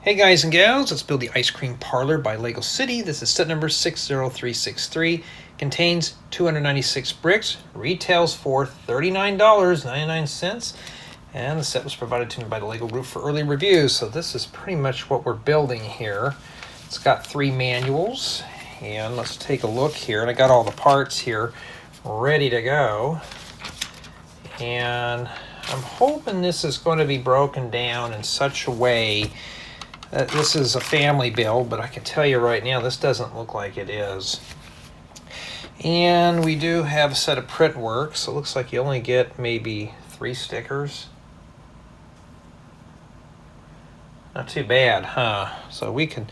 Hey guys and gals, let's build the ice cream parlor by Lego City. This is set number 60363. Contains 296 bricks, retails for $39.99, and the set was provided to me by the Lego Group for early reviews. So this is pretty much what we're building here. It's got 3 manuals, and let's take a look here. And I got all the parts here ready to go. And I'm hoping this is going to be broken down in such a way that this is a family build, but I can tell you right now this doesn't look like it is. And we do have a set of print work, so it looks like you only get maybe 3 stickers. Not too bad, huh? So we can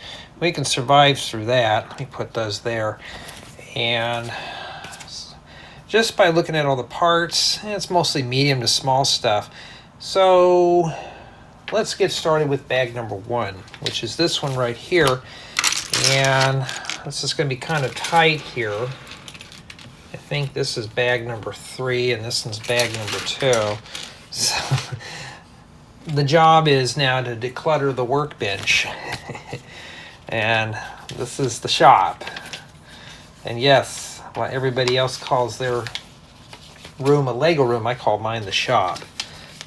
survive through that. Let me put those there. And just by looking at all the parts, it's mostly medium to small stuff. So let's get started with bag number 1, which is this one right here. And this is going to be kind of tight here. I think this is bag number 3 and this one's bag number 2. So the job is now to declutter the workbench. And this is the shop. And yes, while everybody else calls their room a Lego room, I call mine the shop.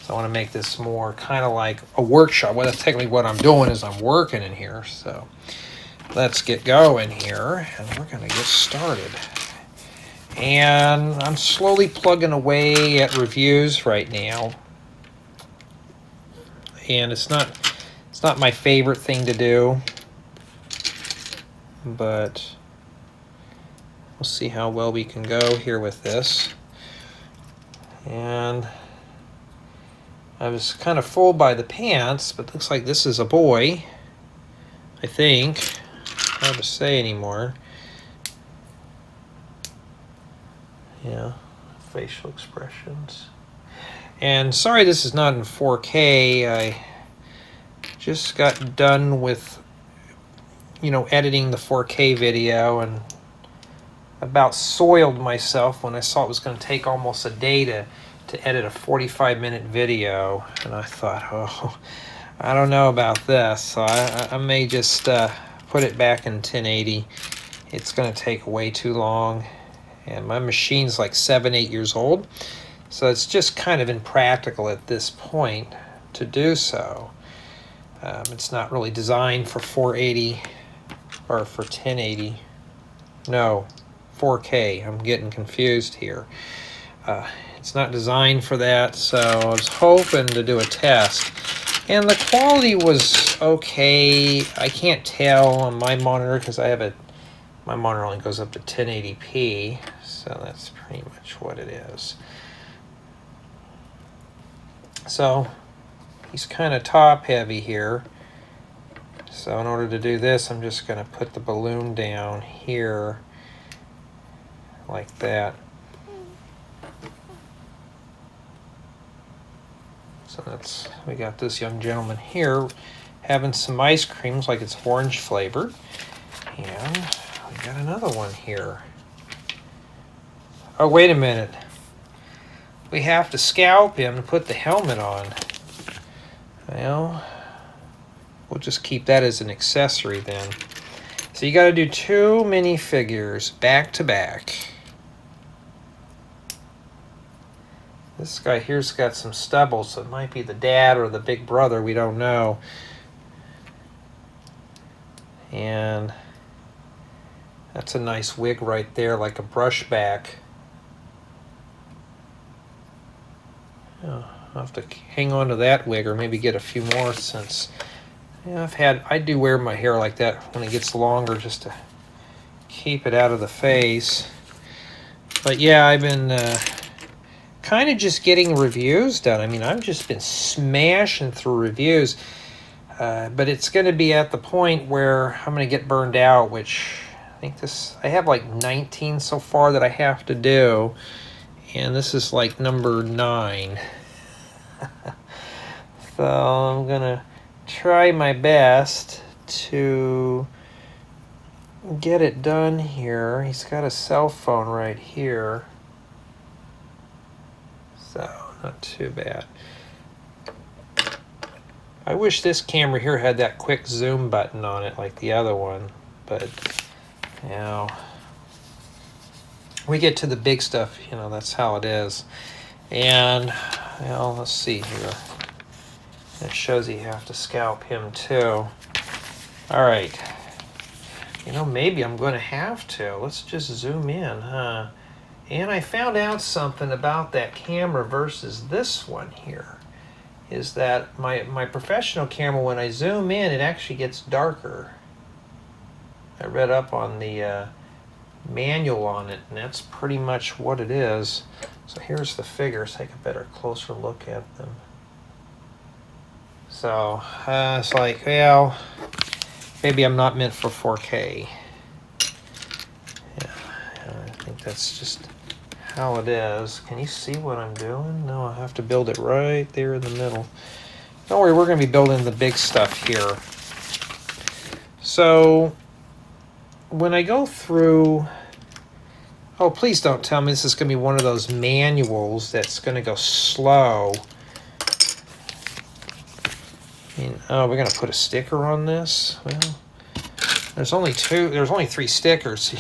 So I want to make this more kind of like a workshop. Well, that's technically what I'm doing is I'm working in here. So let's get going here, and we're going to get started. And I'm slowly plugging away at reviews right now. And it's not my favorite thing to do, but we'll see how well we can go here with this. And I was kind of fooled by the pants, but looks like this is a boy, I think. Hard to say anymore. Yeah, facial expressions. And sorry this is not in 4K. I just got done with, editing the 4K video and about soiled myself when I saw it was going to take almost a day to edit a 45-minute video, and I thought, oh, I don't know about this, so I may just put it back in 1080. It's going to take way too long, and my machine's like 7-8 years old, so it's just kind of impractical at this point to do so. It's not really designed for 480 or for 1080. No, 4K. I'm getting confused here. It's not designed for that, so I was hoping to do a test. And the quality was okay. I can't tell on my monitor because my monitor only goes up to 1080p, so that's pretty much what it is. So he's kind of top heavy here. So in order to do this, I'm just going to put the balloon down here like that. So we got this young gentleman here having some ice creams, like it's orange flavored. And we got another one here. Oh, wait a minute. We have to scalp him to put the helmet on. Well, we'll just keep that as an accessory then. So you got to do 2 minifigures back to back. This guy here's got some stubble, so it might be the dad or the big brother, we don't know. And that's a nice wig right there, like a brush back. Oh, I'll have to hang on to that wig or maybe get a few more, since I do wear my hair like that when it gets longer just to keep it out of the face. But yeah, I've been kind of just getting reviews done. I mean, I've just been smashing through reviews, but it's going to be at the point where I'm going to get burned out, which I have like 19 so far that I have to do, and this is like number 9. So I'm going to try my best to get it done here. He's got a cell phone right here. So, not too bad. I wish this camera here had that quick zoom button on it like the other one, but you know, we get to the big stuff, you know, that's how it is. And, well, let's see here. It shows you have to scalp him too. All right. You know, maybe I'm going to have to. Let's just zoom in, huh? And I found out something about that camera versus this one here. Is that my professional camera, when I zoom in, it actually gets darker. I read up on the manual on it, and that's pretty much what it is. So here's the figures. Take a better, closer look at them. So it's like, well, maybe I'm not meant for 4K. Yeah, I think that's just how it is. Can you see what I'm doing? No, I have to build it right there in the middle. Don't worry, we're going to be building the big stuff here. So when I go through, oh, please don't tell me this is going to be one of those manuals that's going to go slow. I mean, oh, we're going to put a sticker on this? Well, there's only 3 stickers.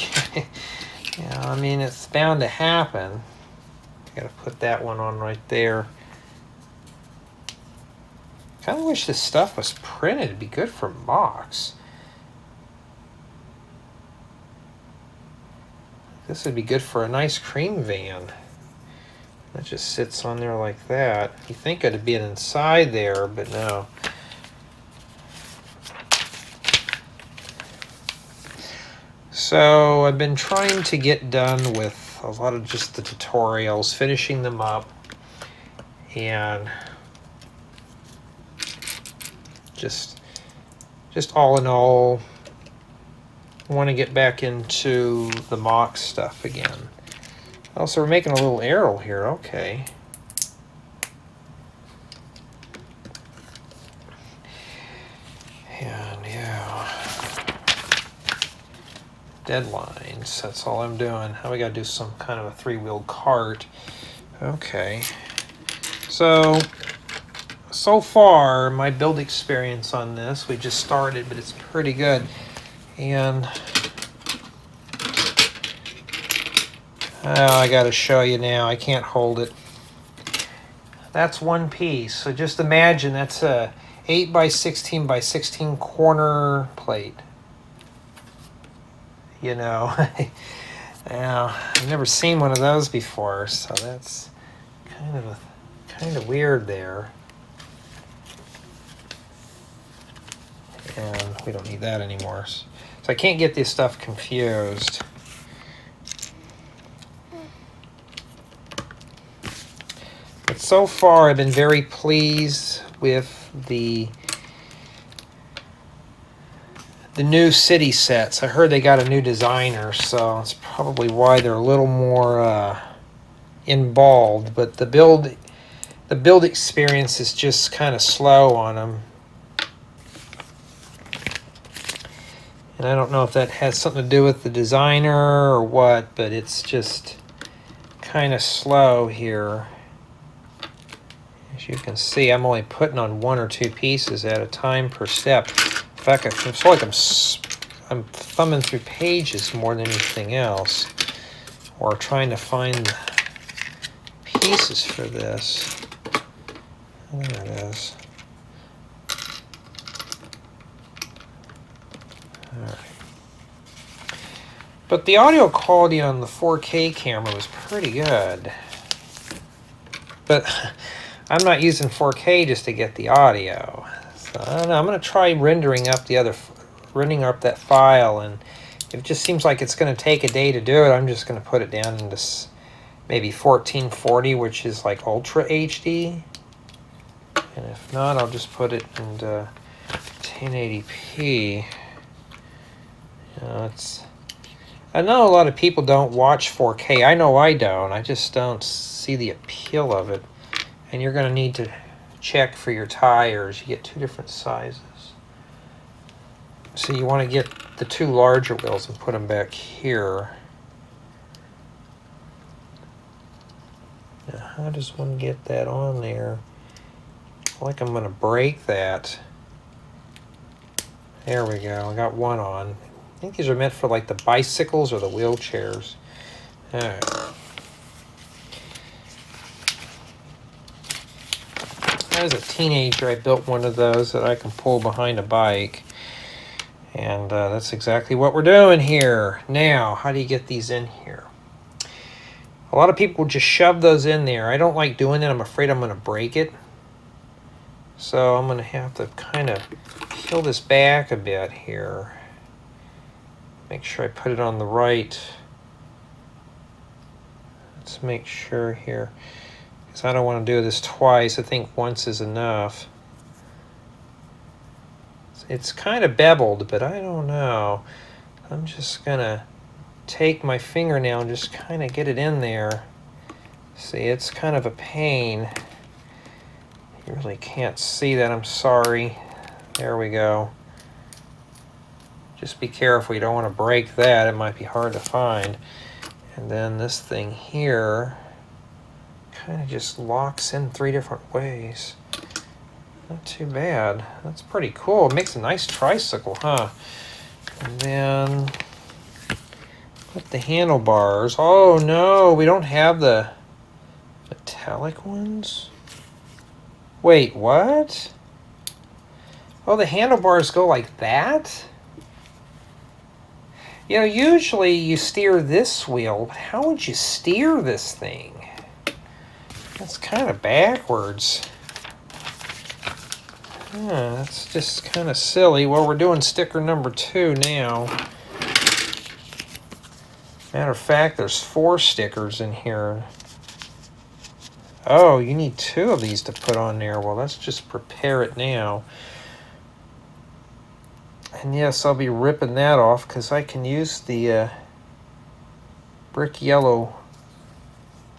Yeah, I mean, it's bound to happen. Got to put that one on right there. Kind of wish this stuff was printed. It'd be good for mocks. This would be good for a nice cream van. That just sits on there like that. You think it'd be inside there, but no. So I've been trying to get done with a lot of just the tutorials, finishing them up, and just all in all, I want to get back into the mock stuff again. Oh, so we're making a little arrow here. Okay. And yeah, deadlines. That's all I'm doing. Now we got to do some kind of a 3-wheeled cart. Okay. So far, my build experience on this, we just started, but it's pretty good. And I got to show you now. I can't hold it. That's one piece. So just imagine that's a 8 by 16 by 16 corner plate. You know, yeah, I've never seen one of those before, so that's kind of weird there. And we don't need that anymore. So I can't get this stuff confused. But so far, I've been very pleased with the new city sets. I heard they got a new designer, so that's probably why they're a little more involved. But the build experience is just kind of slow on them. And I don't know if that has something to do with the designer or what, but it's just kind of slow here. As you can see, I'm only putting on 1 or 2 pieces at a time per step. In fact, I feel like I'm thumbing through pages more than anything else, or trying to find pieces for this. There it is. Alright. But the audio quality on the 4K camera was pretty good. But I'm not using 4K just to get the audio. So I don't know. I'm going to try rendering up that file, and if it just seems like it's going to take a day to do it, I'm just going to put it down into maybe 1440, which is like Ultra HD. And if not, I'll just put it into 1080p. You know, I know a lot of people don't watch 4K. I know I don't. I just don't see the appeal of it. And you're going to need to check for your tires. You get 2 different sizes. So you want to get the 2 larger wheels and put them back here. Now, how does one get that on there? feel like I'm going to break that. There we go. I got one on. I think these are meant for like the bicycles or the wheelchairs. All right. As a teenager, I built one of those that I can pull behind a bike. And that's exactly what we're doing here. Now, how do you get these in here? A lot of people just shove those in there. I don't like doing it. I'm afraid I'm going to break it. So I'm going to have to kind of peel this back a bit here. Make sure I put it on the right. Let's make sure here. Because I don't want to do this twice. I think once is enough. It's kind of beveled, but I don't know. I'm just going to take my fingernail and just kind of get it in there. See, it's kind of a pain. You really can't see that, I'm sorry. There we go. Just be careful, you don't want to break that. It might be hard to find. And then this thing here kind of just locks in 3 different ways. Not too bad. That's pretty cool. It makes a nice tricycle, huh? And then put the handlebars. Oh no, we don't have the metallic ones? Wait, what? Oh, the handlebars go like that? You know, usually you steer this wheel, but how would you steer this thing? That's kind of backwards. Yeah, that's just kind of silly. Well, we're doing sticker number 2 now. Matter of fact, there's 4 stickers in here. Oh, you need 2 of these to put on there. Well, let's just prepare it now. And yes, I'll be ripping that off because I can use the brick yellow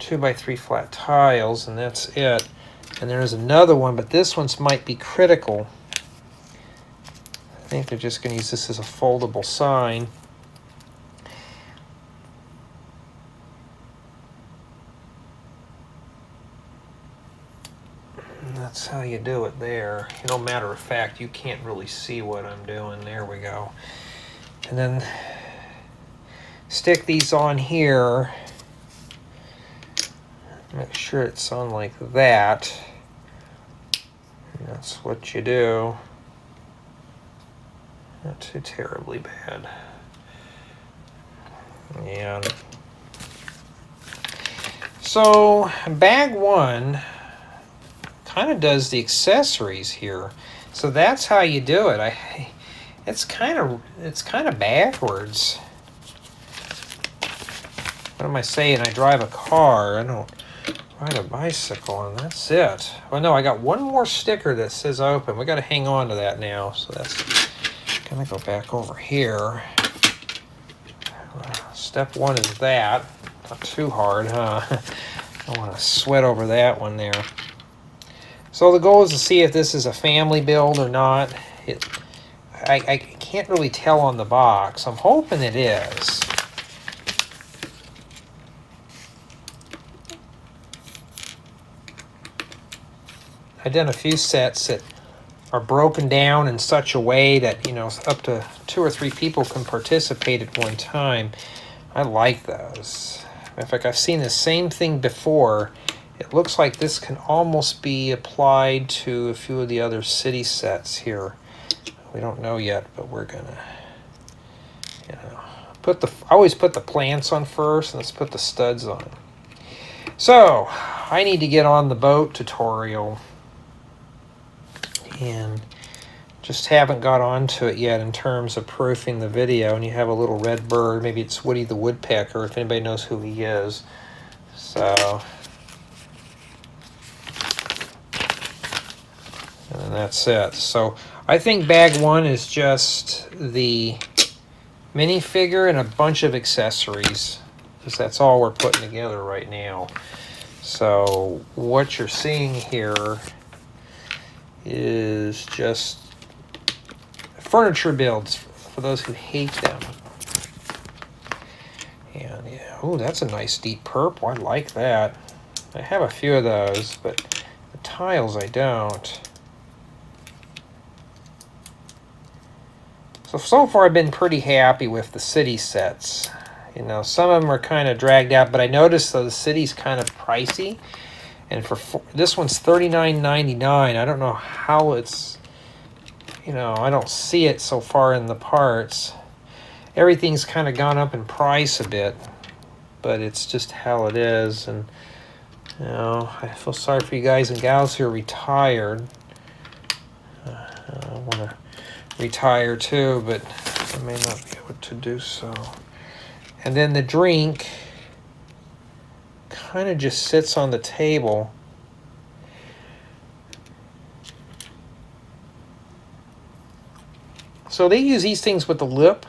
2x3 flat tiles, and that's it. And there's another one, but this one's might be critical. I think they're just going to use this as a foldable sign. And that's how you do it there. You know, matter of fact, you can't really see what I'm doing. There we go. And then stick these on here. Make sure it's on like that. And that's what you do. Not too terribly bad. Yeah. So bag 1 kind of does the accessories here. So that's how you do it. It's kind of backwards. What am I saying? I drive a car. I don't ride a bicycle, and that's it. Oh no, I got one more sticker that says open. We got to hang on to that now. So that's gonna go back over here. Step 1 is that. Not too hard, huh? I don't want to sweat over that one there. So the goal is to see if this is a family build or not. I can't really tell on the box. I'm hoping it is. I've done a few sets that are broken down in such a way that, you know, up to 2 or 3 people can participate at one time. I like those. In fact, I've seen the same thing before. It looks like this can almost be applied to a few of the other city sets here. We don't know yet, but we're gonna, you know, I always put the plants on first, and let's put the studs on. So I need to get on the boat tutorial, and just haven't got onto it yet in terms of proofing the video. And you have a little red bird. Maybe it's Woody the Woodpecker, if anybody knows who he is. So, and then that's it. So I think bag 1 is just the minifigure and a bunch of accessories, because that's all we're putting together right now. So what you're seeing here is just furniture builds for those who hate them. And yeah, oh, that's a nice deep purple. I like that. I have a few of those, but the tiles I don't. So far I've been pretty happy with the city sets. You know, some of them are kind of dragged out, but I noticed though the city's kind of pricey. And for this one's $39.99. I don't know how it's, you know, I don't see it so far in the parts. Everything's kind of gone up in price a bit, but it's just how it is. And, you know, I feel sorry for you guys and gals who are retired. I want to retire too, but I may not be able to do so. And then the drink kind of just sits on the table. So they use these things with the lip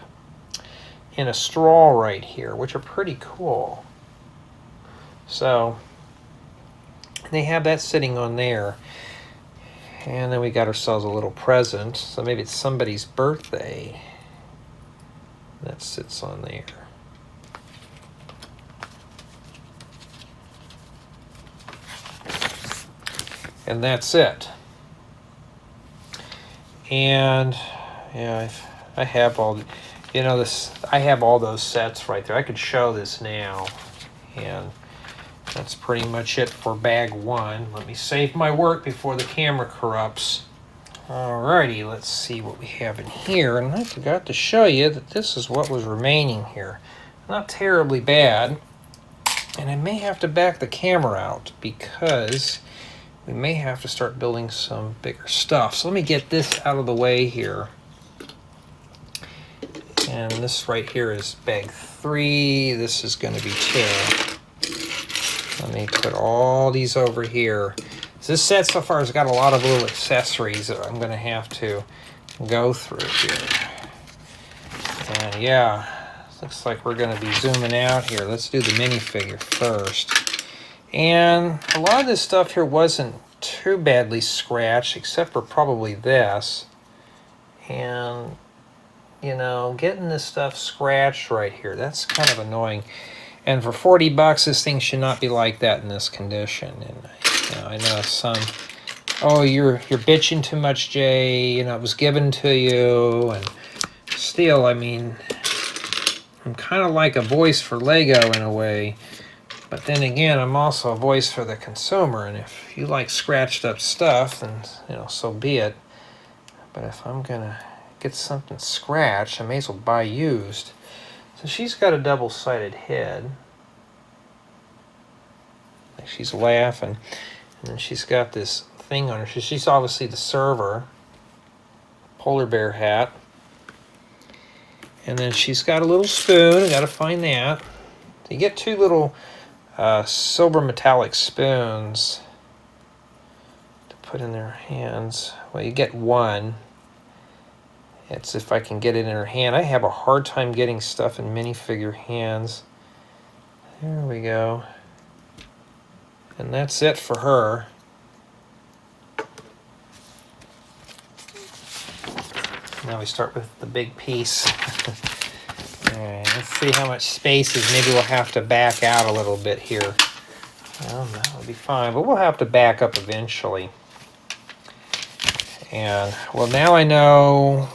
and a straw right here, which are pretty cool. So they have that sitting on there. And then we got ourselves a little present. So maybe it's somebody's birthday. That sits on there. And that's it. And yeah, I have all, you know, this. I have all those sets right there. I could show this now, and that's pretty much it for bag one. Let me save my work before the camera corrupts. Alrighty, let's see what we have in here. And I forgot to show you that this is what was remaining here. Not terribly bad. And I may have to back the camera out because we may have to start building some bigger stuff. So let me get this out of the way here. And this right here is bag 3. This is going to be 2. Let me put all these over here. So this set so far has got a lot of little accessories that I'm going to have to go through here. And yeah, looks like we're going to be zooming out here. Let's do the minifigure first. And a lot of this stuff here wasn't too badly scratched, except for probably this. And, you know, getting this stuff scratched right here, that's kind of annoying. And for 40 bucks, this thing should not be like that in this condition. And you know, I know some, oh, you're bitching too much, Jay. You know, it was given to you. And still, I mean, I'm kind of like a voice for Lego in a way. But then again, I'm also a voice for the consumer, and if you like scratched up stuff, then, you know, so be it. But if I'm gonna get something scratched, I may as well buy used. So she's got a double-sided head. Like she's laughing. And then she's got this thing on her. She's obviously the server. Polar bear hat. And then she's got a little spoon. I gotta find that. So you get 2 little silver metallic spoons to put in their hands. Well, you get 1. It's if I can get it in her hand. I have a hard time getting stuff in minifigure hands. There we go. And that's it for her. Now we start with the big piece. Alright, let's see how much space is. Maybe we'll have to back out a little bit here. Well, that'll be fine, but we'll have to back up eventually. And, well, now I know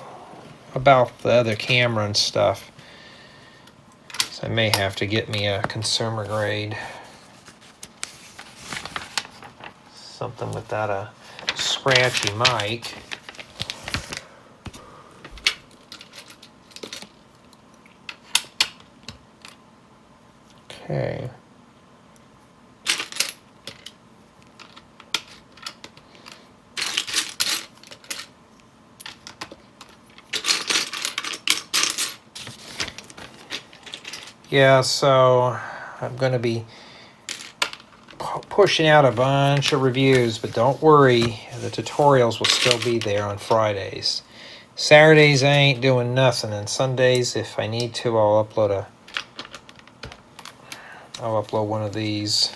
about the other camera and stuff. So I may have to get me a consumer grade. Something without a scratchy mic. Okay. Yeah, so I'm going to be pushing out a bunch of reviews, but don't worry, the tutorials will still be there on Fridays. Saturdays I ain't doing nothing, and Sundays, if I need to, I'll upload one of these.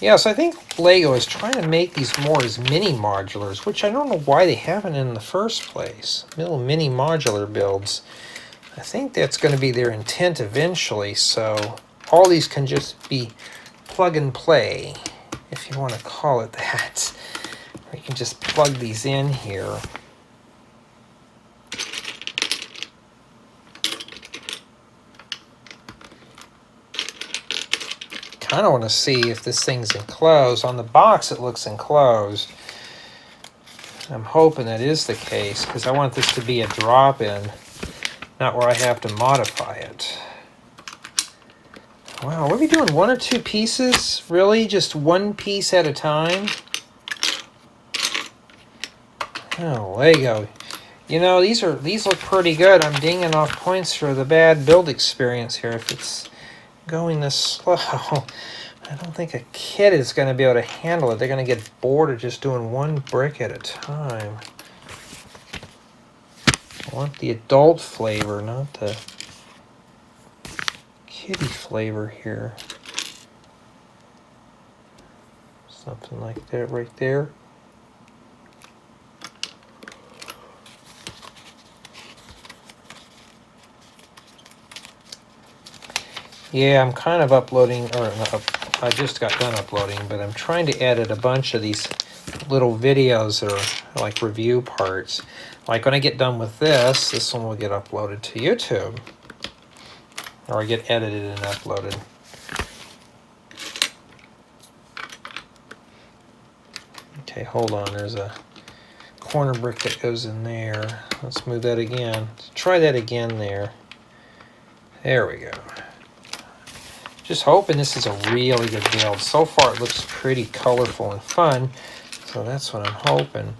Yes, I think Lego is trying to make these more as mini modulars, which I don't know why they haven't in the first place. Little mini modular builds. I think that's going to be their intent eventually, so all these can just be plug and play, if you want to call it that. Or you can just plug these in here. kind of want to see if this thing's enclosed. On the box it looks enclosed. I'm hoping that is the case because I want this to be a drop-in, not where I have to modify it. Wow, what are we doing? 1 or 2 pieces? Really? Just 1 piece at a time? Oh, Lego. You know, these look pretty good. I'm dinging off points for the bad build experience here. If it's going this slow, I don't think a kid is going to be able to handle it. They're going to get bored of just doing 1 brick at a time. I want the adult flavor, not the kiddie flavor here. Something like that right there. Yeah, I'm kind of uploading, or I just got done uploading, but I'm trying to edit a bunch of these little videos that are like review parts. Like when I get done with this one will get uploaded to YouTube. Or get edited and uploaded. Okay, hold on, there's a corner brick that goes in there. Let's move that again. Let's try that again there. There we go. Just hoping this is a really good build. So far it looks pretty colorful and fun, so that's what I'm hoping.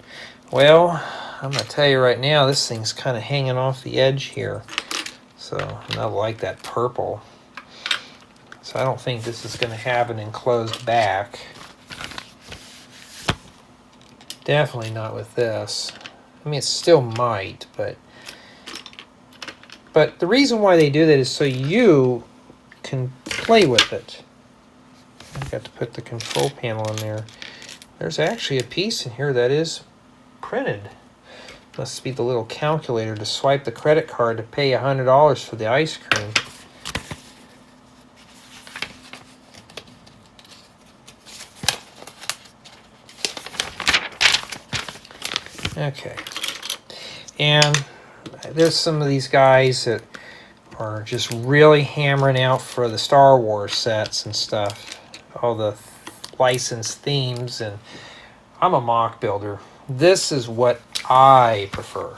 Well, I'm going to tell you right now, this thing's kind of hanging off the edge here. So, and I like that purple. So I don't think this is going to have an enclosed back. Definitely not with this. I mean, it still might, but the reason why they do that is so you can play with it. I've got to put the control panel in there. There's actually a piece in here that is printed. Must be the little calculator to swipe the credit card to pay $100 for the ice cream. Okay. And there's some of these guys that are just really hammering out for the Star Wars sets and stuff. All the licensed themes, and I'm a mock builder. This is what I prefer.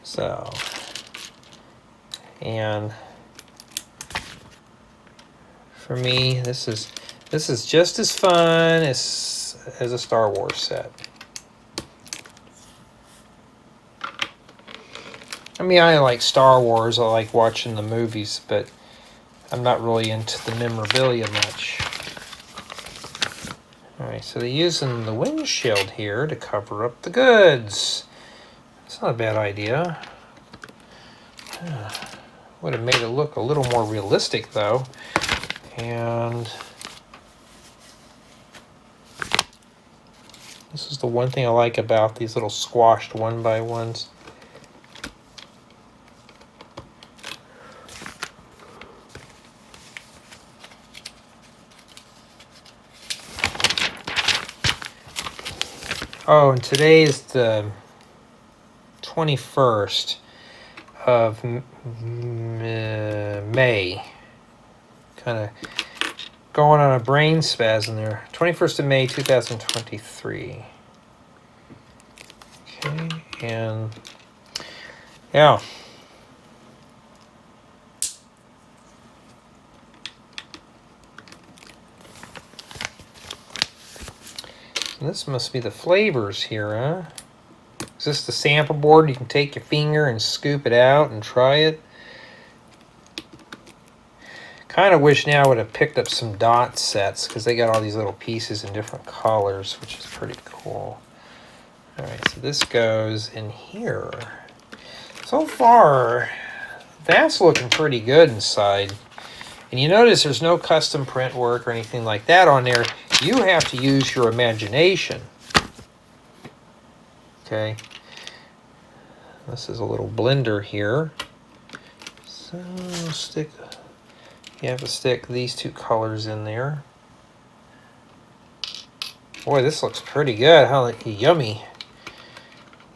So, and for me, this is just as fun as a Star Wars set. I mean, I like Star Wars, I like watching the movies, but I'm not really into the memorabilia much. Alright, so they're using the windshield here to cover up the goods. It's not a bad idea. Would have made it look a little more realistic, though. And this is the one thing I like about these little squashed 1x1s. Oh, and today is the 21st of May. Kind of going on a brain spasm there. 21st of May, 2023. Okay, and yeah. This must be the flavors here, huh? Is this the sample board? You can take your finger and scoop it out and try it. Kind of wish now I would have picked up some dot sets because they got all these little pieces in different colors, which is pretty cool. Alright, so this goes in here. So far, that's looking pretty good inside. And you notice there's no custom print work or anything like that on there. You have to use your imagination. Okay. This is a little blender here. So you have to stick these 2 colors in there. Boy, this looks pretty good. How yummy.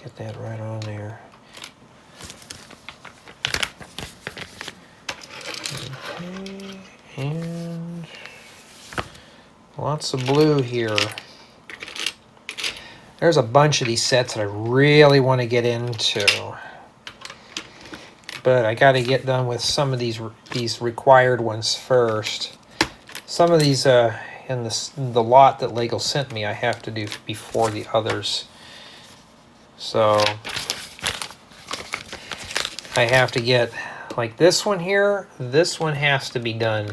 Get that right on there. Okay, and Lots of blue here. There's a bunch of these sets that I really want to get into. But I got to get done with some of these required ones first. Some of these in the lot that Lego sent me I have to do before the others. So I have to get, like this one here, this one has to be done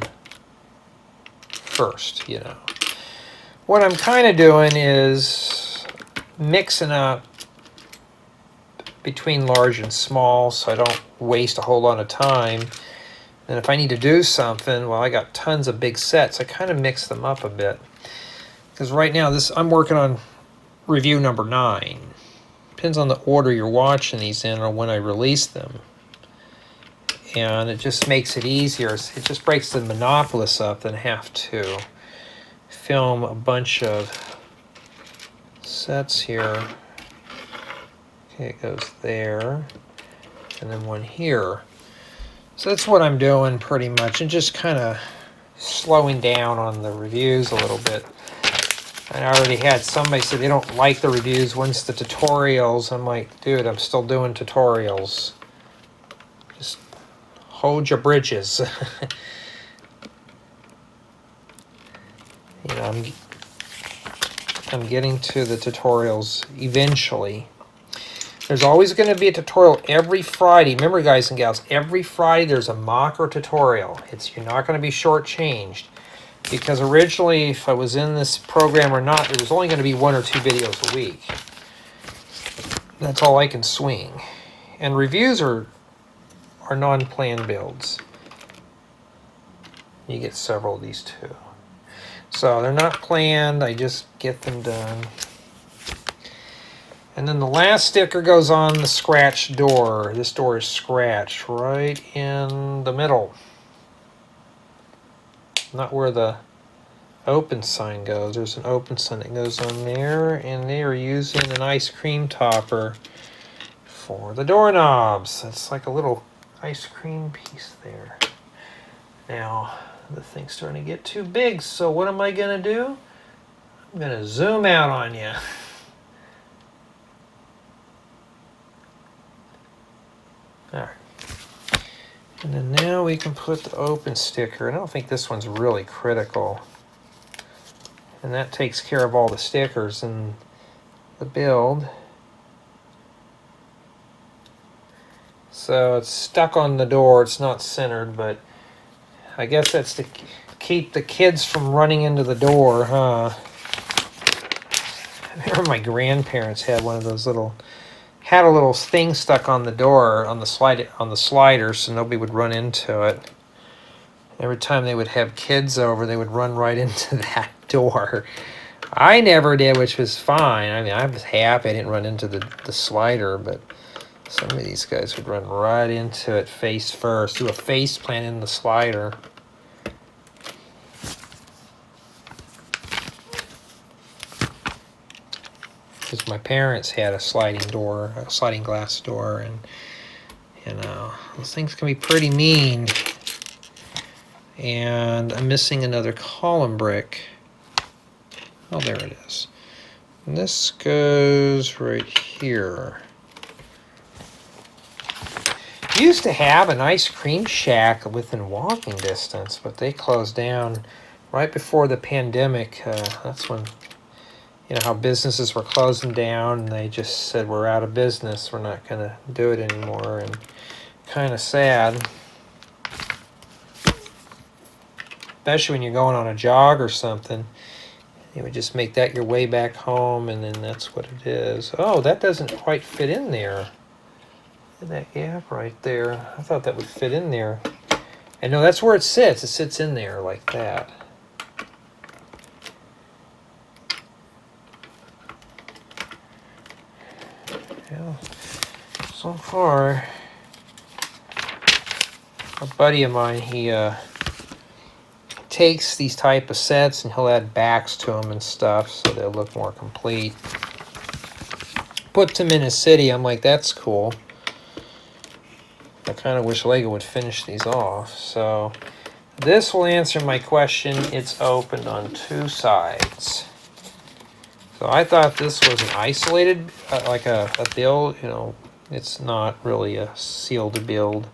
first, you know. What I'm kind of doing is mixing up between large and small so I don't waste a whole lot of time. And if I need to do something, well, I got tons of big sets, I kind of mix them up a bit. Because right now I'm working on review number 9. Depends on the order you're watching these in or when I release them. And it just makes it easier. It just breaks the monopolist up than have to film a bunch of sets here. Okay, it goes there. And then one here. So that's what I'm doing pretty much. And just kind of slowing down on the reviews a little bit. I already had somebody say they don't like the reviews once the tutorials. I'm like, dude, I'm still doing tutorials. Just hold your bridges. You know, I'm getting to the tutorials eventually. There's always going to be a tutorial every Friday. Remember, guys and gals, every Friday there's a mock or tutorial. You're not going to be shortchanged. Because originally, if I was in this program or not, there was only going to be 1 or 2 videos a week. That's all I can swing. And reviews are non-planned builds. You get several of these too. So they're not planned, I just get them done. And then the last sticker goes on the scratch door. This door is scratched right in the middle. Not where the open sign goes. There's an open sign that goes on there, and they are using an ice cream topper for the doorknobs. It's like a little ice cream piece there. Now, the thing's starting to get too big, so what am I going to do? I'm going to zoom out on you. Alright. And then now we can put the open sticker. I don't think this one's really critical. And that takes care of all the stickers in the build. So it's stuck on the door. It's not centered, but I guess that's to keep the kids from running into the door, huh? I remember my grandparents had one of those little thing stuck on the door on the slider, so nobody would run into it. Every time they would have kids over, they would run right into that door. I never did, which was fine. I mean, I was happy I didn't run into the slider, but some of these guys would run right into it face first, do a face plant in the slider. Because my parents had a sliding glass door, and you know, those things can be pretty mean. And I'm missing another column brick. Oh, there it is. And this goes right here. Used to have an ice cream shack within walking distance, but they closed down right before the pandemic. That's when, you know, how businesses were closing down, and they just said, we're out of business, we're not going to do it anymore, and kind of sad. Especially when you're going on a jog or something. You would just make that your way back home, and then that's what it is. Oh, that doesn't quite fit in there. Look at that gap right there. I thought that would fit in there. And no, that's where it sits. It sits in there like that. Yeah. So far, a buddy of mine, he takes these type of sets and he'll add backs to them and stuff so they'll look more complete. Puts them in his city. I'm like, that's cool. I kind of wish Lego would finish these off. So this will answer my question. It's opened on 2 sides. So I thought this was an isolated, like a build. You know, it's not really a sealed build.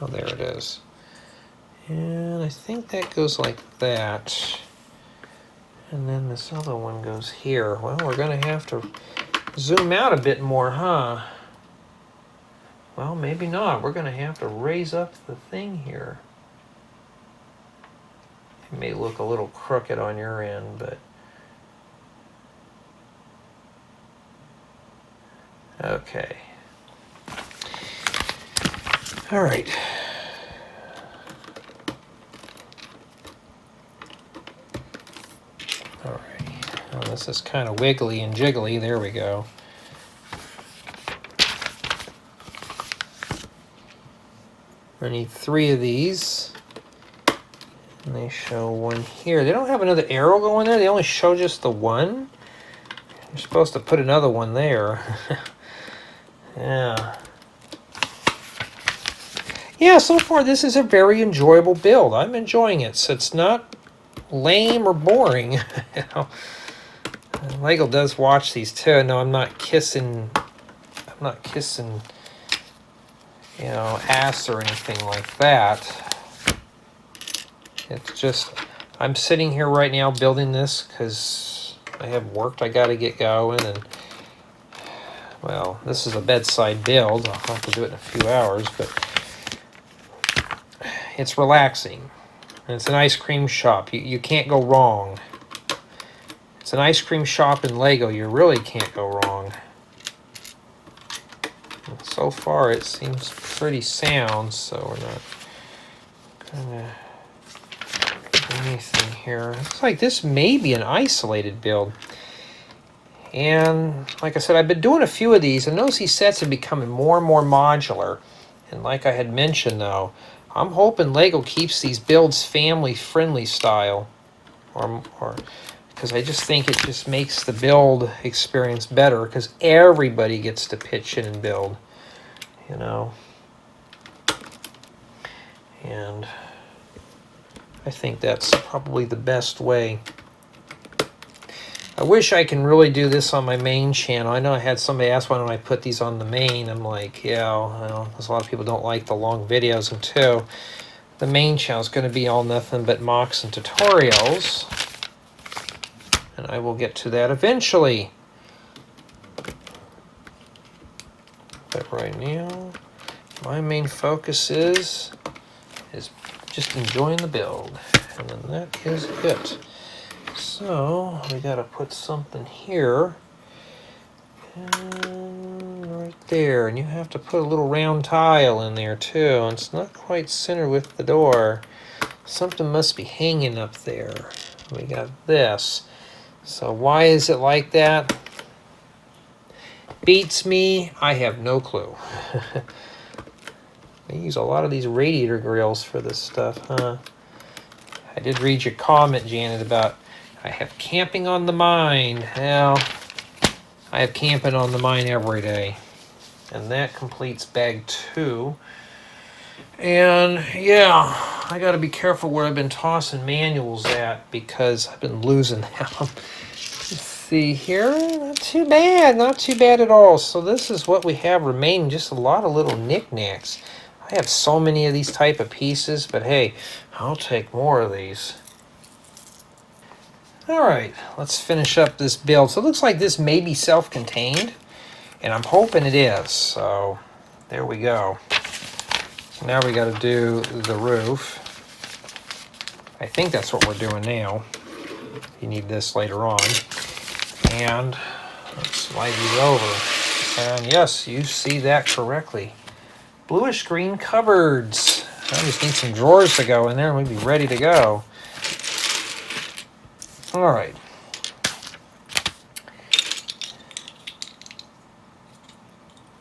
Oh, there it is. And I think that goes like that. And then this other one goes here. Well, we're going to have to zoom out a bit more, huh? Well, maybe not. We're going to have to raise up the thing here. It may look a little crooked on your end, but... Okay. All right. All right. Well, this is kind of wiggly and jiggly. There we go. I need 3 of these. And they show one here. They don't have another arrow going there. They only show just the one. You're supposed to put another one there. Yeah. Yeah, so far this is a very enjoyable build. I'm enjoying it. So it's not lame or boring. You know, Lego does watch these too. No, I'm not kissing, you know, ass or anything like that. It's just, I'm sitting here right now building this because I have work I got to get going, and well, this is a bedside build. I'll have to do it in a few hours, but it's relaxing. And it's an ice cream shop. You can't go wrong. It's an ice cream shop in Lego. You really can't go wrong. And so far, it seems pretty sound, so we're not gonna do anything here. Looks like this may be an isolated build. And like I said, I've been doing a few of these, and notice these sets are becoming more and more modular. And like I had mentioned, though, I'm hoping Lego keeps these builds family-friendly style, or because I just think it just makes the build experience better, because everybody gets to pitch in and build, you know. And I think that's probably the best way. I wish I can really do this on my main channel. I know I had somebody ask why don't I put these on the main. I'm like, yeah, well, because a lot of people don't like the long videos. And 2, the main channel is going to be all nothing but mocks and tutorials. And I will get to that eventually. But right now, my main focus is just enjoying the build. And then that is it. So we got to put something here and right there, and you have to put a little round tile in there too, and it's not quite centered with the door. Something must be hanging up there. We got this. So why is it like that? Beats me. I have no clue. They use a lot of these radiator grills for this stuff, huh? I did read your comment, Janet, about I have camping on the mine. Well, I have camping on the mine every day. And that completes bag 2. And yeah, I got to be careful where I've been tossing manuals at, because I've been losing them. Let's see here. Not too bad. Not too bad at all. So this is what we have remaining. Just a lot of little knickknacks. I have so many of these type of pieces, but hey, I'll take more of these. Alright, let's finish up this build. So it looks like this may be self-contained, and I'm hoping it is. So there we go. So now we got to do the roof. I think that's what we're doing now. You need this later on. And let's slide these over. And yes, you see that correctly. Bluish green cupboards. I just need some drawers to go in there and we'll be ready to go. All right.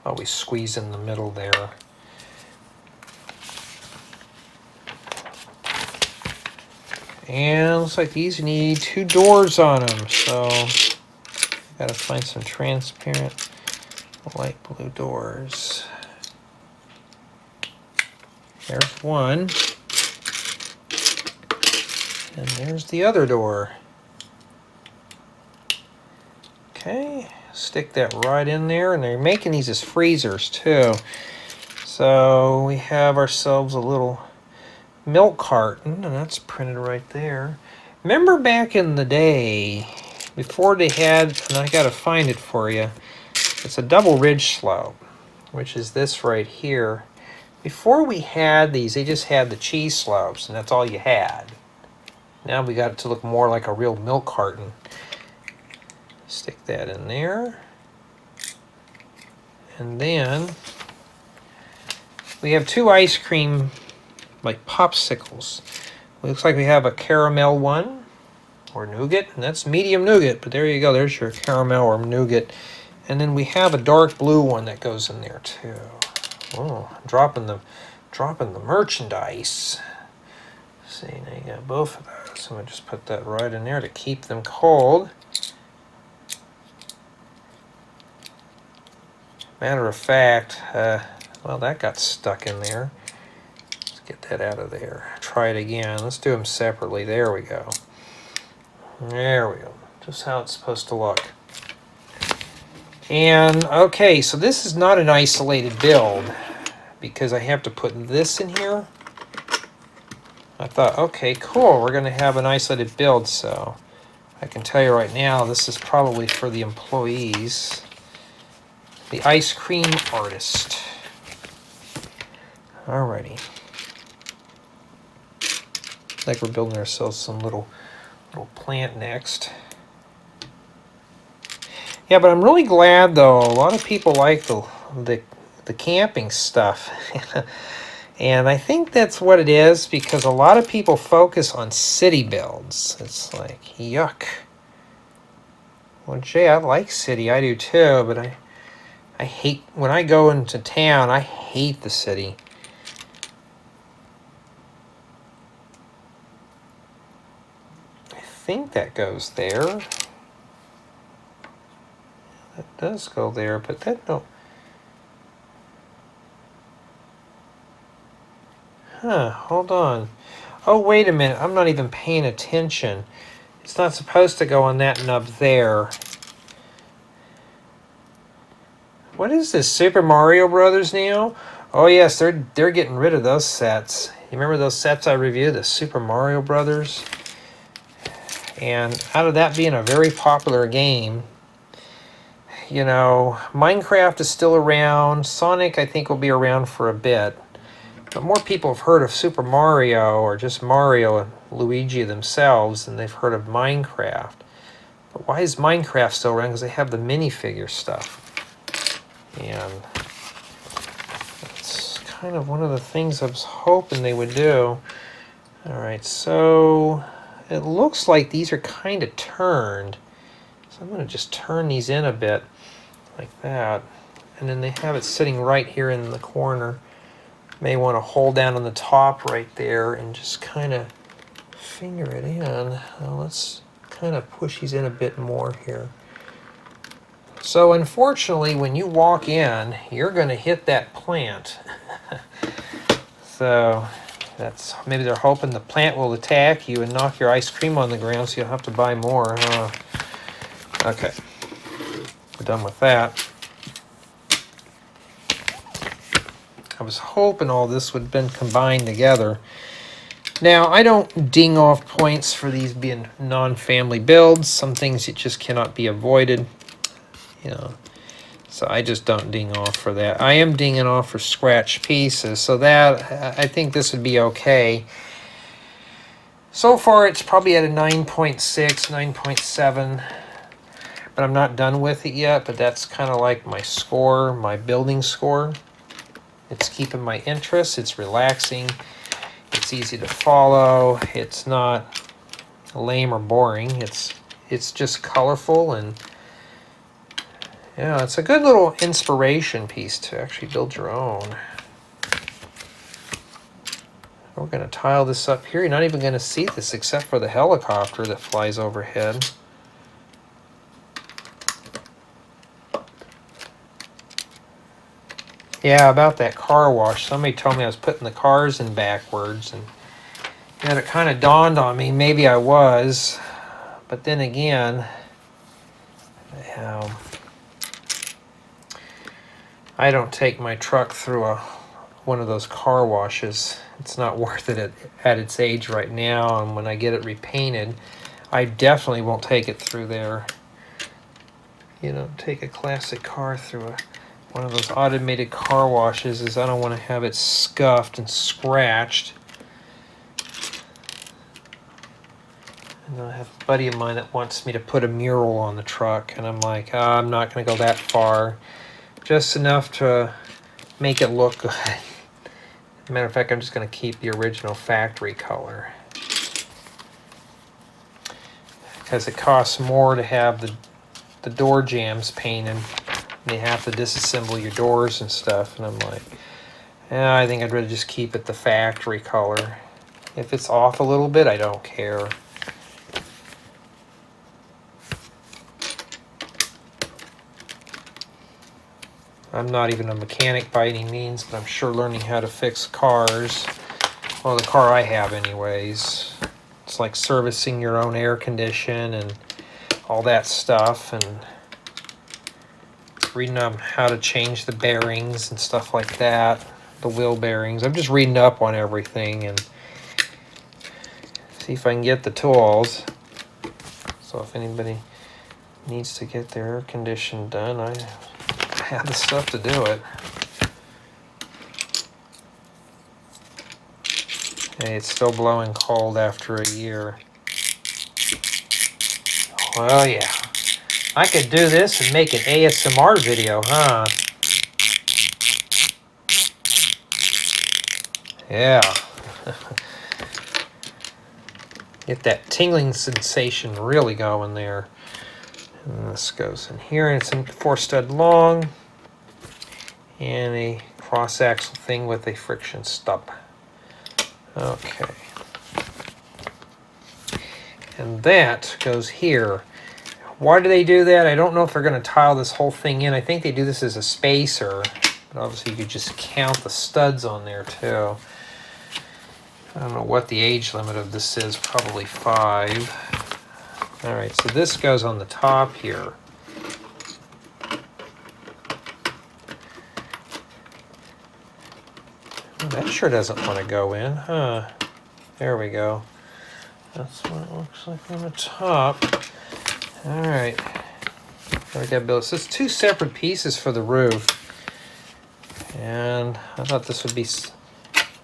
Always squeeze in the middle there. And looks like these need 2 doors on them, so gotta find some transparent light blue doors. There's one. And there's the other door. Okay, stick that right in there. And they're making these as freezers too. So we have ourselves a little milk carton, and that's printed right there. Remember back in the day, before they had, and I gotta find it for you, it's a double ridge slope, which is this right here. Before we had these, they just had the cheese slopes, and that's all you had. Now we got it to look more like a real milk carton. Stick that in there. And then we have two ice cream, like popsicles. It looks like we have a caramel one, or nougat, and that's medium nougat, but there you go, there's your caramel or nougat. And then we have a dark blue one that goes in there too. Oh, dropping the merchandise. See, now you got both of those. I'm gonna just put that right in there to keep them cold. Matter of fact, well, that got stuck in there. Let's get that out of there. Try it again. Let's do them separately. There we go. There we go. Just how it's supposed to look. And, okay, so this is not an isolated build because I have to put this in here. I thought, okay, cool, we're going to have an isolated build, so I can tell you right now, this is probably for the employees. The ice cream artist. Alrighty. Like we're building ourselves some little plant next. Yeah, but I'm really glad though. A lot of people like the camping stuff. And I think that's what it is because a lot of people focus on city builds. It's like, yuck. Well, Jay, I like city. I do too, but I hate, when I go into town, I hate the city. I think that goes there. That does go there, but that don't. Huh, hold on. Oh, wait a minute. I'm not even paying attention. It's not supposed to go on that nub there. What is this, Super Mario Brothers now? Oh yes, they're getting rid of those sets. You remember those sets I reviewed, the Super Mario Brothers? And out of that being a very popular game, you know, Minecraft is still around. Sonic, I think, will be around for a bit. But more people have heard of Super Mario or just Mario and Luigi themselves than they've heard of Minecraft. But why is Minecraft still around? Because they have the minifigure stuff. And that's kind of one of the things I was hoping they would do. Alright, so it looks like these are kind of turned. So I'm going to just turn these in a bit like that. And then they have it sitting right here in the corner. May want to hold down on the top right there and just kind of finger it in. Now let's kind of push these in a bit more here. So unfortunately, when you walk in, you're going to hit that plant. So that's, maybe they're hoping the plant will attack you and knock your ice cream on the ground, so you'll have to buy more. Okay, we're done with that. I was hoping all this would have been combined together. Now, I don't ding off points for these being non-family builds. Some things it just cannot be avoided. You know, so I just don't ding off for that. I am dinging off for scratch pieces, so that, I think this would be okay. So far, it's probably at a 9.6, 9.7, but I'm not done with it yet, but that's kind of like my score, my building score. It's keeping my interest, it's relaxing, it's easy to follow, it's not lame or boring, it's just colorful, and yeah, it's a good little inspiration piece to actually build your own. We're going to tile this up here. You're not even going to see this except for the helicopter that flies overhead. Yeah, about that car wash. Somebody told me I was putting the cars in backwards, and And it kind of dawned on me, maybe I was, but then again, I don't take my truck through one of those car washes. It's not worth it at its age right now, and when I get it repainted, I definitely won't take it through there. You know, take a classic car through one of those automated car washes, is I don't want to have it scuffed and scratched. And I have a buddy of mine that wants me to put a mural on the truck, and I'm like, oh, I'm not going to go that far. Just enough to make it look good. Matter of fact, I'm just going to keep the original factory color, because it costs more to have the door jambs painted. And you have to disassemble your doors and stuff. And I'm like, yeah, I think I'd rather just keep it the factory color. If it's off a little bit, I don't care. I'm not even a mechanic by any means, but I'm sure learning how to fix cars, well, the car I have anyways, it's like servicing your own air condition and all that stuff, and reading up how to change the bearings and stuff like that, the wheel bearings. I'm just reading up on everything and see if I can get the tools. So if anybody needs to get their air condition done, I have the stuff to do it. Hey, it's still blowing cold after a year. Well, yeah. I could do this and make an ASMR video, huh? Yeah. Get that tingling sensation really going there. And this goes in here, and it's a 4-stud long and a cross-axle thing with a friction stop. Okay. And that goes here. Why do they do that? I don't know if they're going to tile this whole thing in. I think they do this as a spacer, but obviously you could just count the studs on there too. I don't know what the age limit of this is, probably 5. All right, so this goes on the top here. Oh, that sure doesn't want to go in, huh? There we go. That's what it looks like on the top. All right. I got built. So it's 2 separate pieces for the roof. And I thought this would be...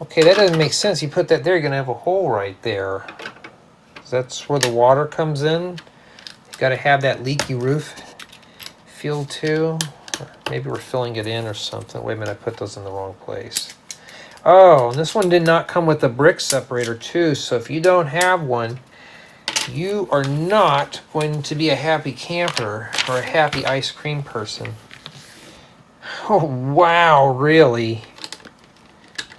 Okay, that doesn't make sense. You put that there, you're going to have a hole right there. That's where the water comes in. You've got to have that leaky roof feel too. Maybe we're filling it in or something. Wait a minute, I put those in the wrong place. Oh, and this one did not come with a brick separator too, so if you don't have one, you are not going to be a happy camper or a happy ice cream person. Oh, wow, really?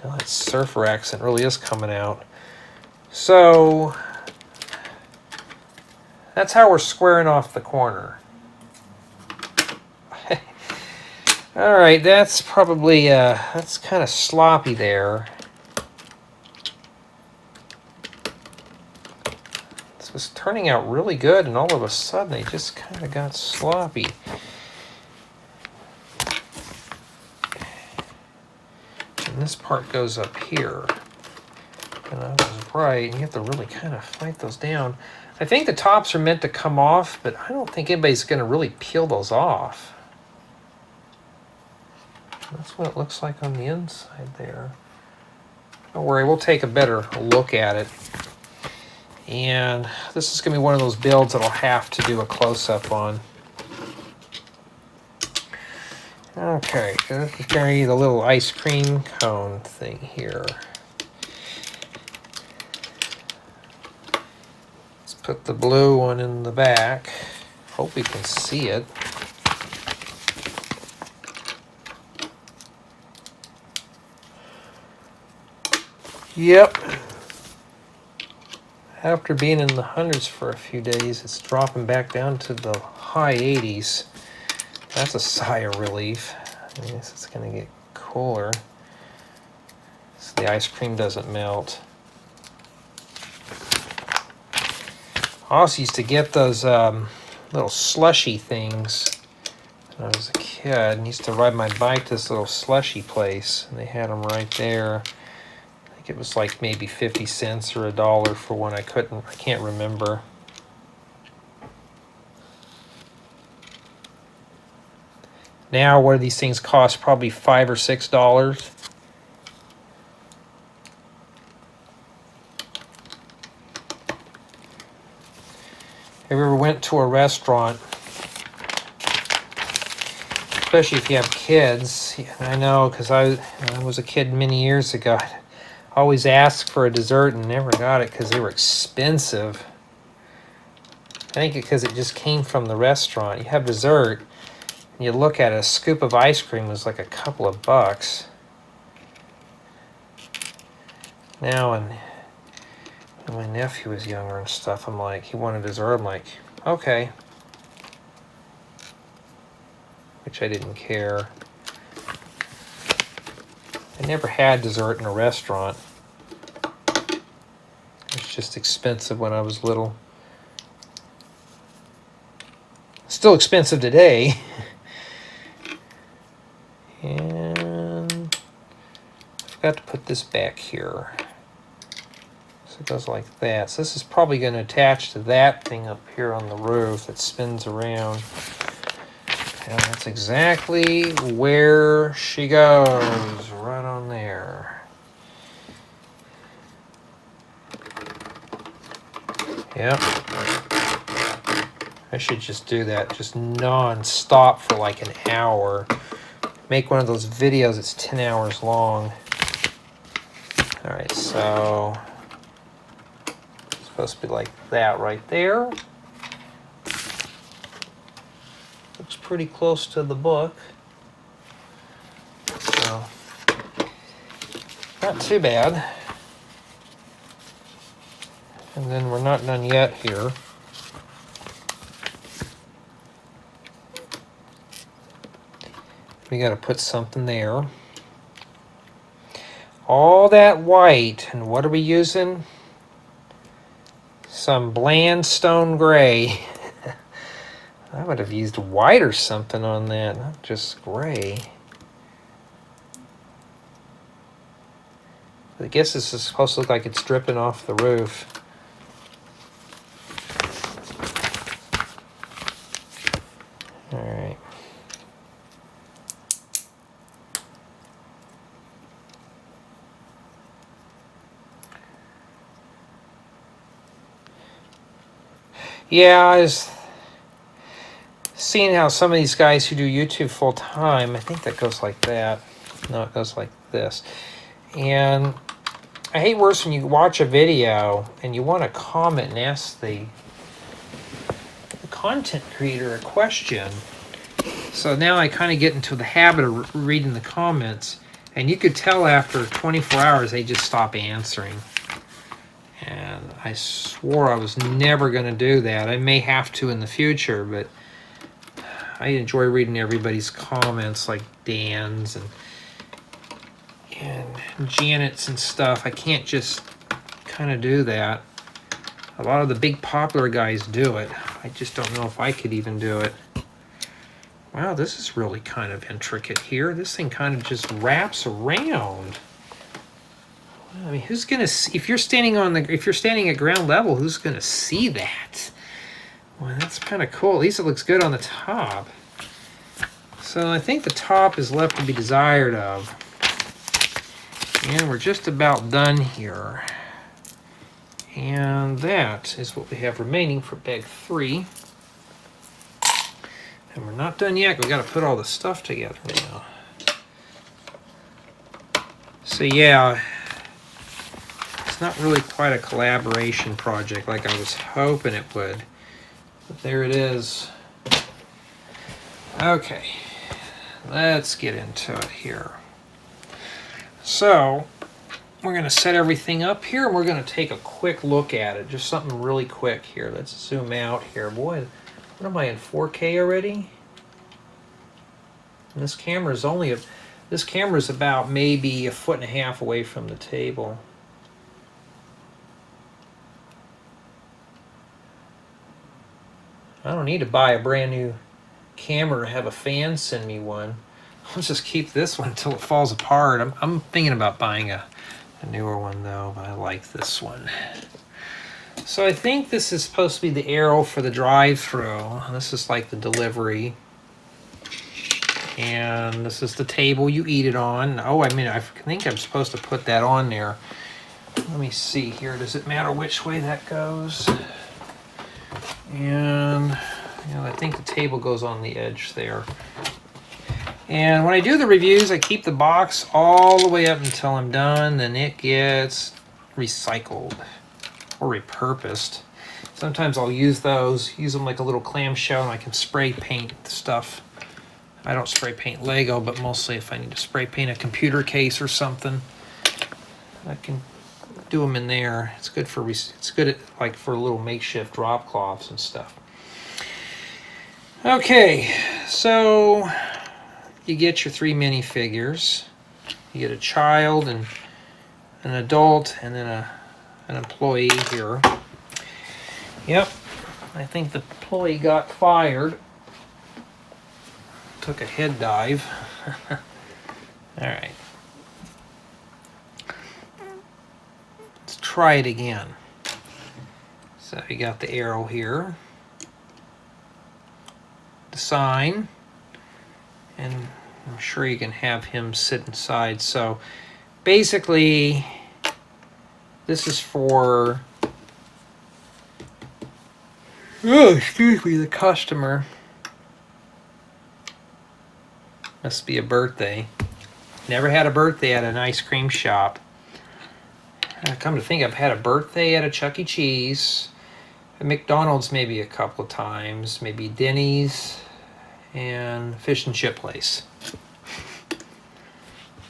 Well, that surfer accent really is coming out. So, that's how we're squaring off the corner. All right, that's probably, that's kind of sloppy there. This was turning out really good, and all of a sudden they just kind of got sloppy. And this part goes up here. And I was right, and you have to really kind of fight those down. I think the tops are meant to come off, but I don't think anybody's going to really peel those off. That's what it looks like on the inside there. Don't worry, we'll take a better look at it. And this is going to be one of those builds that I'll have to do a close-up on. Okay, this is going to be the little ice cream cone thing here. Let's put the blue one in the back. Hope we can see it. Yep. After being in the hundreds for a few days, it's dropping back down to the high 80s. That's a sigh of relief. I guess it's going to get cooler so the ice cream doesn't melt. I also used to get those little slushy things when I was a kid. I used to ride my bike to this little slushy place, and they had them right there. I think it was like maybe 50 cents or $1 for one. I can't remember. Now, what do these things cost? Probably $5 or $6. Have you ever went to a restaurant, especially if you have kids? I know, because I was a kid many years ago. I always asked for a dessert and never got it because they were expensive. I think because it just came from the restaurant. You have dessert, and you look at it, a scoop of ice cream was like a couple of bucks. Now, when my nephew was younger and stuff, I'm like, he wanted dessert, I'm like, okay. Which I didn't care. I never had dessert in a restaurant. It was just expensive when I was little. Still expensive today. And I forgot to put this back here. So it goes like that. So this is probably going to attach to that thing up here on the roof that spins around. And that's exactly where she goes, right on there. Yep. I should just do that, just non-stop for like an hour. Make one of those videos that's 10 hours long. All right, so it's supposed to be like that right there. Looks pretty close to the book. So, not too bad. And then we're not done yet here. We got to put something there. All that white, and what are we using? Some bland stone gray. I would have used white or something on that, not just gray. I guess this is supposed to look like it's dripping off the roof. All right. Yeah, I was seeing how some of these guys who do YouTube full time, I think that goes like that. No, it goes like this. And I hate worse when you watch a video and you want to comment and ask the content creator a question. So now I kind of get into the habit of reading the comments, and you could tell after 24 hours they just stop answering. And I swore I was never going to do that. I may have to in the future, but I enjoy reading everybody's comments, like Dan's and Janet's and stuff. I can't just kind of do that. A lot of the big popular guys do it. I just don't know if I could even do it. Wow, this is really kind of intricate here. This thing kind of just wraps around. I mean, who's gonna see, if you're standing at ground level, who's gonna see that? Well, that's kind of cool. At least it looks good on the top. So I think the top is left to be desired of. And we're just about done here. And that is what we have remaining for bag 3. And we're not done yet. We've got to put all the stuff together now. So yeah, it's not really quite a collaboration project like I was hoping it would. But there it is. Okay, let's get into it here. So we're going to set everything up here, and we're going to take a quick look at it. Just something really quick here. Let's zoom out here. Boy, what am I in 4K already? And this camera is about maybe 1.5 feet away from the table. I don't need to buy a brand new camera or have a fan send me one. I'll just keep this one until it falls apart. I'm thinking about buying a newer one though, but I like this one. So I think this is supposed to be the arrow for the drive-through. This is like the delivery. And this is the table you eat it on. Oh, I mean, I think I'm supposed to put that on there. Let me see here. Does it matter which way that goes? And I think the table goes on the edge there. And when I do the reviews, I keep the box all the way up until I'm done. Then it gets recycled or repurposed. Sometimes I'll use them like a little clamshell, and I can spray paint stuff. I don't spray paint Lego, but mostly if I need to spray paint a computer case or something, I can do them in there. It's good for like for little makeshift drop cloths and stuff. Okay, so you get your 3 minifigures. You get a child and an adult, and then an employee here. Yep, I think the employee got fired. Took a head dive. All right. Let's try it again. So you got the arrow here, the sign, and I'm sure you can have him sit inside. So basically, this is for, the customer. Must be a birthday. Never had a birthday at an ice cream shop. Come to think, I've had a birthday at a Chuck E. Cheese, at McDonald's maybe a couple of times, maybe Denny's, and fish and chip place.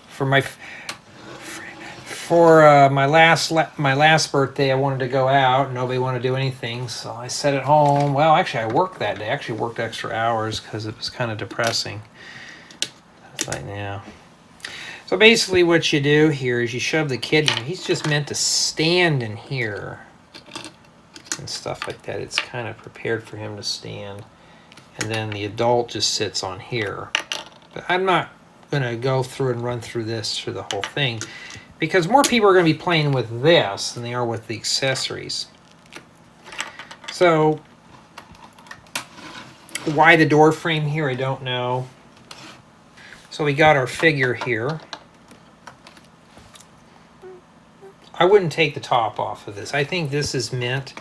For my last birthday, I wanted to go out. Nobody wanted to do anything, so I sat at home. Well, actually, I worked that day. I actually worked extra hours because it was kind of depressing. It's like, yeah. So basically what you do here is you shove the kid in. He's just meant to stand in here and stuff like that. It's kind of prepared for him to stand. And then the adult just sits on here. But I'm not going to go through and run through this for the whole thing, because more people are going to be playing with this than they are with the accessories. So why the door frame here, I don't know. So we got our figure here. I wouldn't take the top off of this. I think this is meant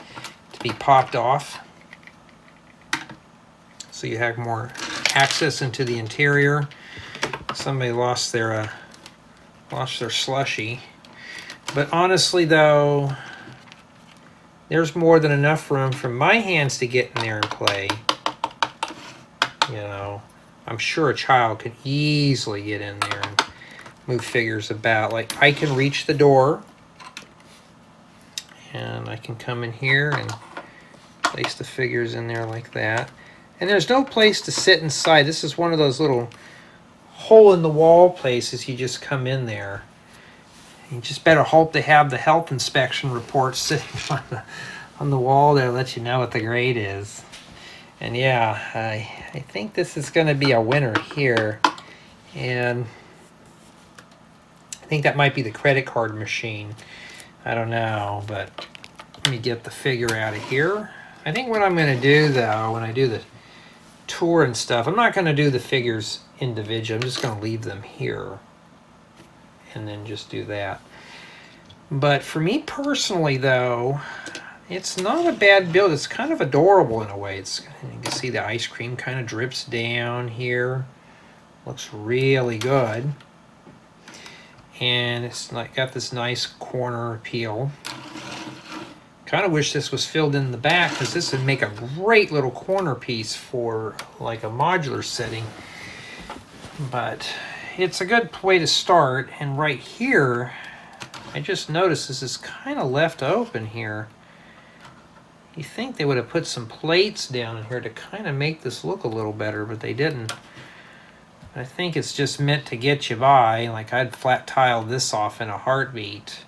to be popped off, so you have more access into the interior. Somebody lost their slushy. But honestly though, there's more than enough room for my hands to get in there and play. You know, I'm sure a child could easily get in there and move figures about. Like, I can reach the door, and I can come in here and place the figures in there like that. And there's no place to sit inside. This is one of those little hole-in-the-wall places. You just come in there. You just better hope they have the health inspection report sitting on the wall there to let you know what the grade is. And yeah, I think this is going to be a winner here. And I think that might be the credit card machine. I don't know, but let me get the figure out of here. I think what I'm going to do, though, when I do the tour and stuff, I'm not going to do the figures individually. I'm just going to leave them here and then just do that. But for me personally, though, it's not a bad build. It's kind of adorable in a way. You can see the ice cream kind of drips down here. Looks really good. And it's like got this nice corner peel. Kind of wish this was filled in the back, because this would make a great little corner piece for like a modular setting. But it's a good way to start. And right here, I just noticed this is kind of left open here. You think they would have put some plates down in here to kind of make this look a little better, but they didn't. I think it's just meant to get you by. Like, I'd flat tile this off in a heartbeat,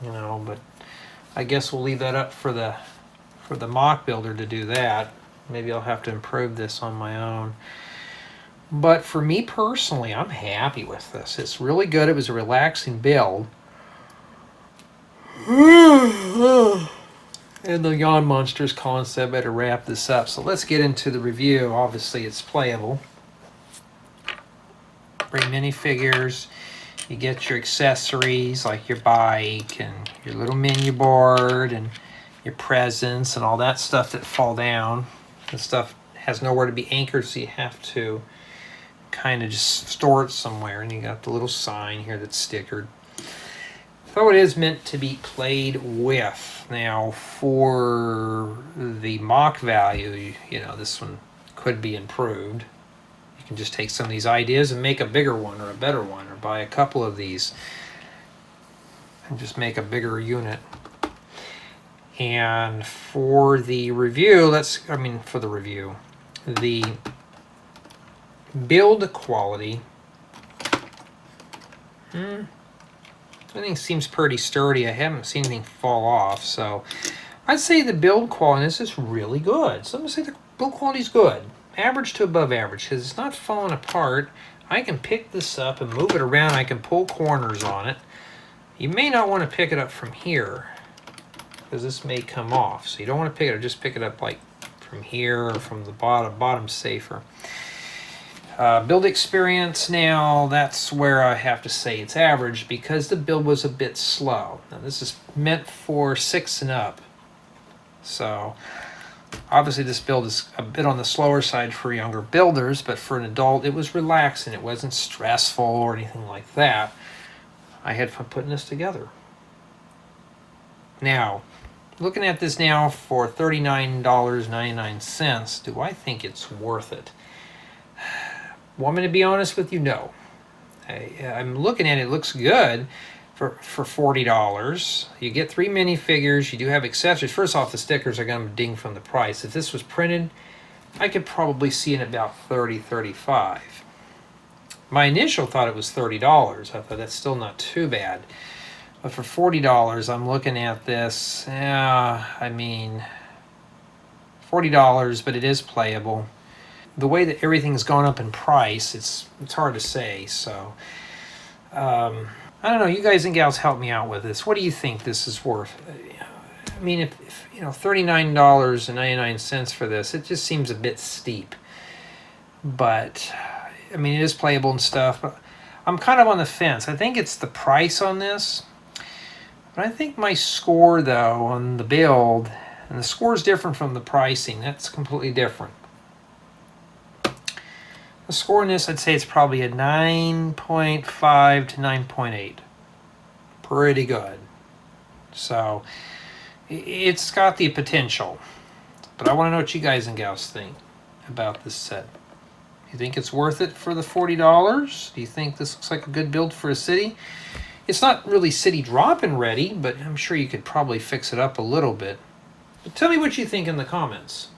you know, but I guess we'll leave that up for the for the mock builder to do that. Maybe I'll have to improve this on my own. But for me personally, I'm happy with this. It's really good. It was a relaxing build. And the yawn monster's calling, so I better wrap this up. So let's get into the review. Obviously, it's playable. Bring minifigures. You get your accessories like your bike and your little menu board and your presents and all that stuff that fall down. The stuff has nowhere to be anchored, so you have to kind of just store it somewhere. And you got the little sign here that's stickered. So it is meant to be played with. Now, for the mock value, you know, this one could be improved. You can just take some of these ideas and make a bigger one or a better one, or buy a couple of these and just make a bigger unit. And for the review, the build quality, everything seems pretty sturdy. I haven't seen anything fall off, so I'd say the build quality this is really good. So I'm gonna say the build quality is good, average to above average, because it's not falling apart. I can pick this up and move it around. I can pull corners on it. You may not want to pick it up from here, because this may come off. So you don't want to pick it up, just pick it up like from here or from the bottom. Bottom's safer. Build experience, now that's where I have to say it's average because the build was a bit slow. Now this is meant for 6 and up. So obviously this build is a bit on the slower side for younger builders, but for an adult it was relaxing. It wasn't stressful or anything like that. I had fun putting this together. Now, looking at this now for $39.99, do I think it's worth it? Want me to be honest with you? No. I'm looking at it, it looks good for $40. You get 3 minifigures, you do have accessories. First off, the stickers are going to ding from the price. If this was printed, I could probably see it about $30, $35. My initial thought it was $30. I thought that's still not too bad. But for $40, I'm looking at this, I mean, $40, but it is playable. The way that everything's gone up in price, it's hard to say. So, I don't know. You guys and gals help me out with this. What do you think this is worth? I mean, if you know, $39.99 for this, it just seems a bit steep. But, I mean, it is playable and stuff. But I'm kind of on the fence. I think it's the price on this. But I think my score, though, on the build, and the score is different from the pricing. That's completely different. The score in this, I'd say it's probably a 9.5 to 9.8. Pretty good. So, it's got the potential. But I want to know what you guys and gals think about this set. Do you think it's worth it for the $40? Do you think this looks like a good build for a city? It's not really city drop-in ready, but I'm sure you could probably fix it up a little bit. But tell me what you think in the comments.